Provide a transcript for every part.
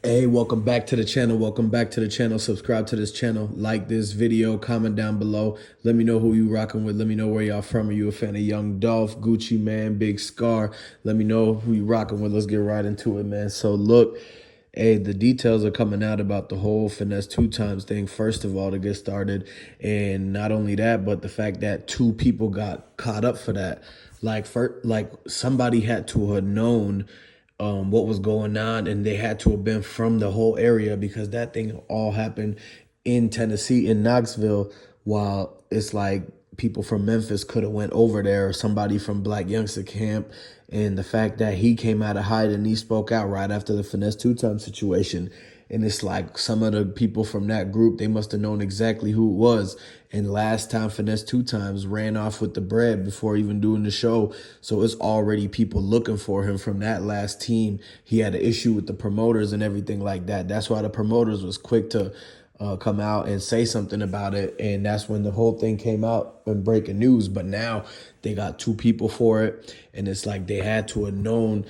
Hey, welcome back to the channel. Welcome back to the channel. Subscribe to this channel. Like this video. Comment down below. Let me know who you rocking with. Let me know where y'all from. Are you a fan of Young Dolph, Guccimane, Big Scar? Let me know who you rocking with. Let's get right into it, man. So look, hey, the details are coming out about the whole Finese2tymes thing, first of all, to get started. And not only that, but the fact that two people got caught up for that. Like somebody had to have known what was going on, and they had to have been from the whole area because that thing all happened in Tennessee, in Knoxville, while it's like people from Memphis could have went over there, or somebody from Blac Youngsta camp. And the fact that he came out of hiding and he spoke out right after the Finese2tymes situation. And it's like some of the people from that group, they must have known exactly who it was. And last time Finese2tymes ran off with the bread before even doing the show. So it's already people looking for him from that last team. He had an issue with the promoters and everything like that. That's why the promoters was quick to come out and say something about it. And that's when the whole thing came out in breaking news. But now they got two people for it. And it's like they had to have known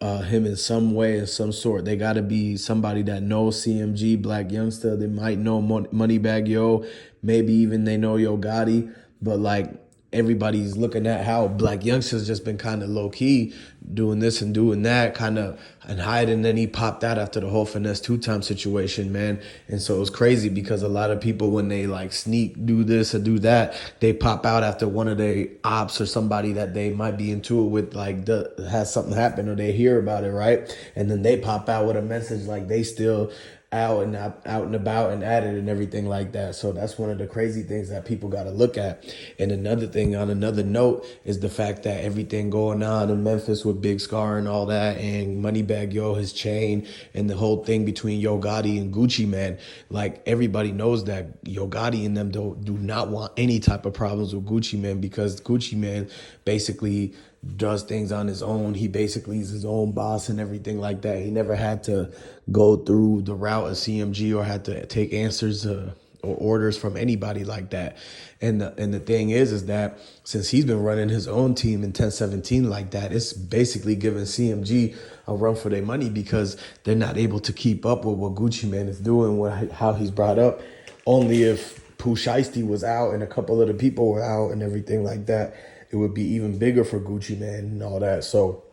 him in some way, in some sort. They got to be somebody that knows CMG, Blac Youngsta. They might know Moneybagg Yo. Maybe even they know Yo Gotti. But like, everybody's looking at how Blac Youngsta's just been kind of low key doing this and doing that, kind of and hiding. And then he popped out after the whole Finese2tymes situation, man. And so it was crazy because a lot of people, when they like sneak, do this or do that, they pop out after one of their ops or somebody that they might be into it with, like has something happen, or they hear about it, right? And then they pop out with a message like they still out and about and at it and everything like that. So that's one of the crazy things that people got to look at. And another thing, on another note, is the fact that everything going on in Memphis with Big Scar and all that, and Moneybagg Yo, his chain, and the whole thing between Yo Gotti and Guccimane. Like, everybody knows that Yo Gotti and them do not want any type of problems with Guccimane, because Guccimane basically does things on his own. He basically is his own boss and everything like that. He never had to go through the route of CMG or had to take answers or orders from anybody like that. And the thing is that since he's been running his own team in 1017 like that, it's basically giving CMG a run for their money, because they're not able to keep up with what Guccimane is doing, how he's brought up. Only if Pooh Shiesty was out and a couple of the people were out and everything like that, it would be even bigger for Guccimane and all that. So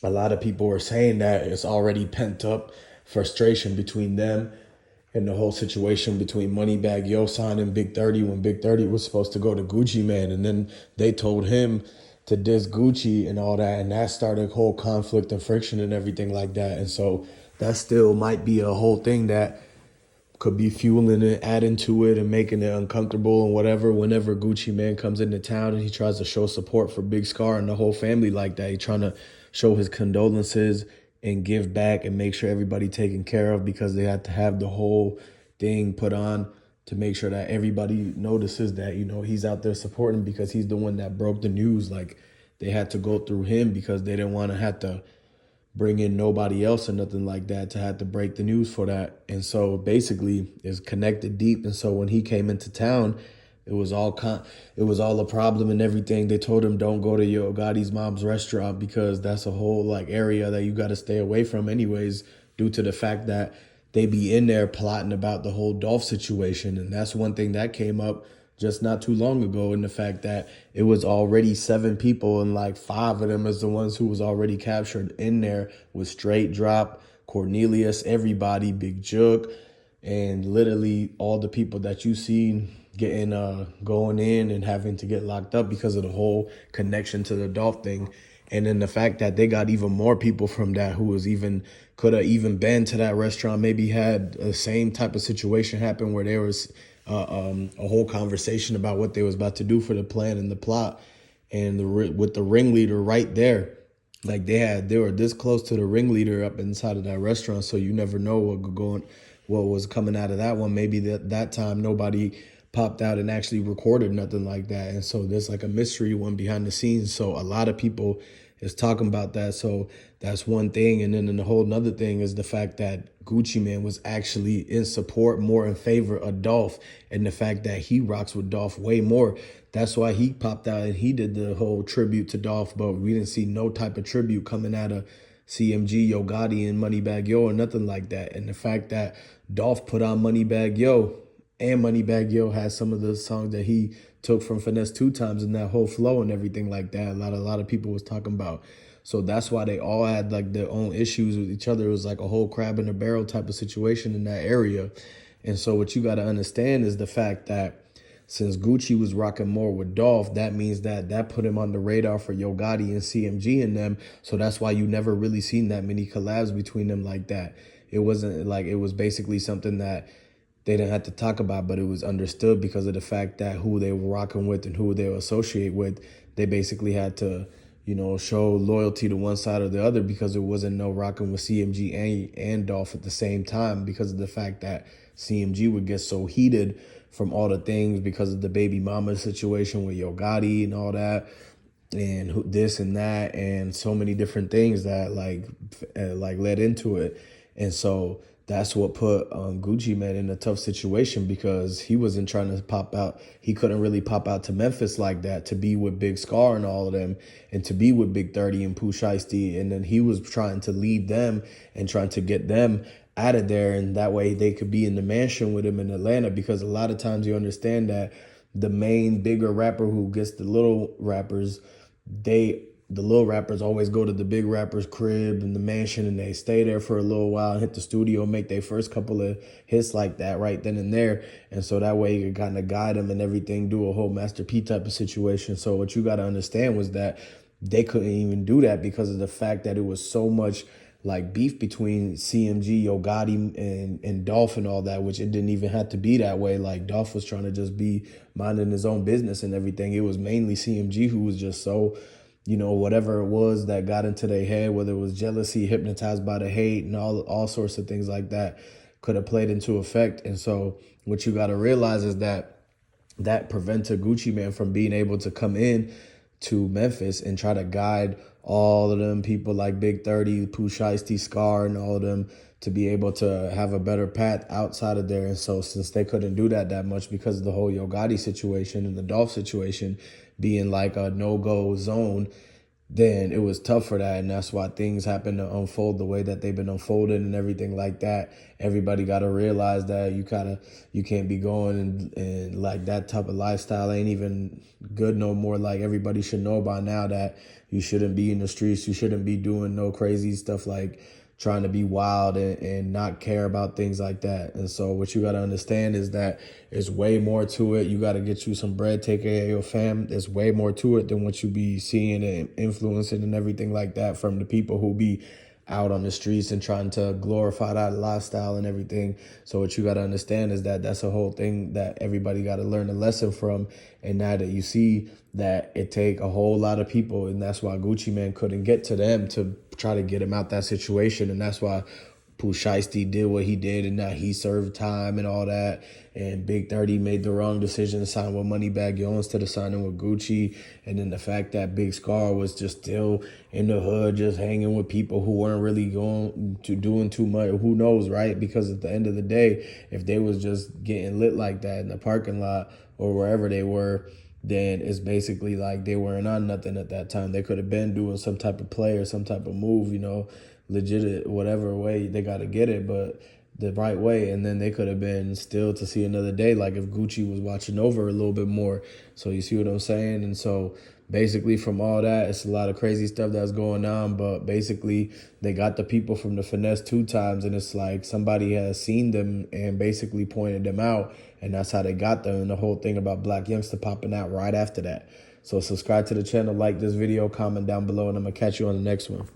a lot of people are saying that it's already pent up frustration between them and the whole situation between Moneybagg Yo signing Big 30 when Big 30 was supposed to go to Guccimane. And then they told him to diss Gucci and all that. And that started a whole conflict and friction and everything like that. And so that still might be a whole thing that could be fueling it, adding to it, and making it uncomfortable and whatever. Whenever Guccimane comes into town and he tries to show support for Big Scar and the whole family like that, he trying to show his condolences and give back and make sure everybody taken care of, because they had to have the whole thing put on to make sure that everybody notices that, you know, he's out there supporting, because he's the one that broke the news. Like, they had to go through him because they didn't want to have to bring in nobody else or nothing like that to have to break the news for that. And so basically it's connected deep. And so when he came into town, it was all a problem and everything. They told him, don't go to Yo Gotti's mom's restaurant, because that's a whole like area that you got to stay away from anyways, due to the fact that they be in there plotting about the whole Dolph situation. And that's one thing that came up just not too long ago, in the fact that it was already 7 people, and like 5 of them is the ones who was already captured in there with Straight Drop, Cornelius, everybody, Big Jook, and literally all the people that you see getting going in and having to get locked up because of the whole connection to the Dolph thing. And then the fact that they got even more people from that who was even could have even been to that restaurant, maybe had the same type of situation happen where there was a whole conversation about what they was about to do for the plan and the plot, and with the ringleader right there. Like, they were this close to the ringleader up inside of that restaurant, so you never know what was coming out of that one. Maybe that time nobody popped out and actually recorded nothing like that, and so there's like a mystery one behind the scenes. So a lot of people is talking about that. So that's one thing. And then the whole another thing is the fact that Guccimane was actually in support, more in favor of Dolph, and the fact that he rocks with Dolph way more. That's why he popped out and he did the whole tribute to Dolph, but we didn't see no type of tribute coming out of CMG, Yo Gotti, and Moneybagg Yo or nothing like that. And the fact that Dolph put on Moneybagg Yo, and Moneybagg Yo has some of the songs that he took from Finese2tymes and that whole flow and everything like that. A lot of people was talking about. So that's why they all had like their own issues with each other. It was like a whole crab in a barrel type of situation in that area. And so what you got to understand is the fact that since Gucci was rocking more with Dolph, that means that put him on the radar for Yo Gotti and CMG and them. So that's why you never really seen that many collabs between them like that. It wasn't like, it was basically something that they didn't have to talk about, but it was understood because of the fact that who they were rocking with and who they were associate with, they basically had to, you know, show loyalty to one side or the other because it wasn't no rocking with CMG and Dolph at the same time because of the fact that CMG would get so heated from all the things because of the baby mama situation with Yo Gotti and all that and this and that and so many different things that like led into it. And so that's what put Gucci Mane in a tough situation because he wasn't trying to pop out. He couldn't really pop out to Memphis like that to be with Big Scar and all of them and to be with Big 30 and Pooh Shiesty. And then he was trying to lead them and trying to get them out of there. And that way they could be in the mansion with him in Atlanta because a lot of times you understand that the main bigger rapper who gets the little rappers, the little rappers always go to the big rapper's crib and the mansion and they stay there for a little while and hit the studio, make their first couple of hits like that right then and there. And so that way you can kind of guide them and everything, do a whole Master P type of situation. So what you got to understand was that they couldn't even do that because of the fact that it was so much like beef between CMG, Yo Gotti, and Dolph and all that, which it didn't even have to be that way. Like Dolph was trying to just be minding his own business and everything. It was mainly CMG who was just so, you know, whatever it was that got into their head, whether it was jealousy, hypnotized by the hate, and all sorts of things like that could have played into effect. And so what you got to realize is that prevented Gucci Mane from being able to come in to Memphis and try to guide all of them people like Big 30, Pooh Shiesty, Scar, and all of them to be able to have a better path outside of there. And so since they couldn't do that much because of the whole Yo Gotti situation and the Dolph situation being like a no-go zone, then it was tough for that. And that's why things happen to unfold the way that they've been unfolding and everything like that. Everybody got to realize that you can't be going and like that type of lifestyle ain't even good no more. Like everybody should know by now that you shouldn't be in the streets. You shouldn't be doing no crazy stuff like trying to be wild and not care about things like that. And so what you got to understand is that there's way more to it. You got to get you some bread, take care of your fam. There's way more to it than what you be seeing and influencing and everything like that from the people who be out on the streets and trying to glorify that lifestyle and everything. So what you got to understand is that that's a whole thing that everybody got to learn a lesson from. And now that you see that it take a whole lot of people, and that's why Gucci Mane couldn't get to them to try to get him out that situation. And that's why Pooh Shiesty did what he did, and now he served time and all that. And Big 30 made the wrong decision to sign with Moneybagg Yo instead of signing with Gucci. And then the fact that Big Scar was just still in the hood, just hanging with people who weren't really going to doing too much. Who knows, right? Because at the end of the day, if they was just getting lit like that in the parking lot or wherever they were, then it's basically like they weren't on nothing at that time. They could have been doing some type of play or some type of move, you know, legit, whatever way they got to get it, but the right way. And then they could have been still to see another day, like if Gucci was watching over a little bit more. So you see what I'm saying? And so basically from all that, it's a lot of crazy stuff that's going on, but basically they got the people from the Finese2tymes, and it's like somebody has seen them and basically pointed them out, and that's how they got them. And the whole thing about Blac Youngsta popping out right after that. So subscribe to the channel, like this video, comment down below, and I'm gonna catch you on the next one.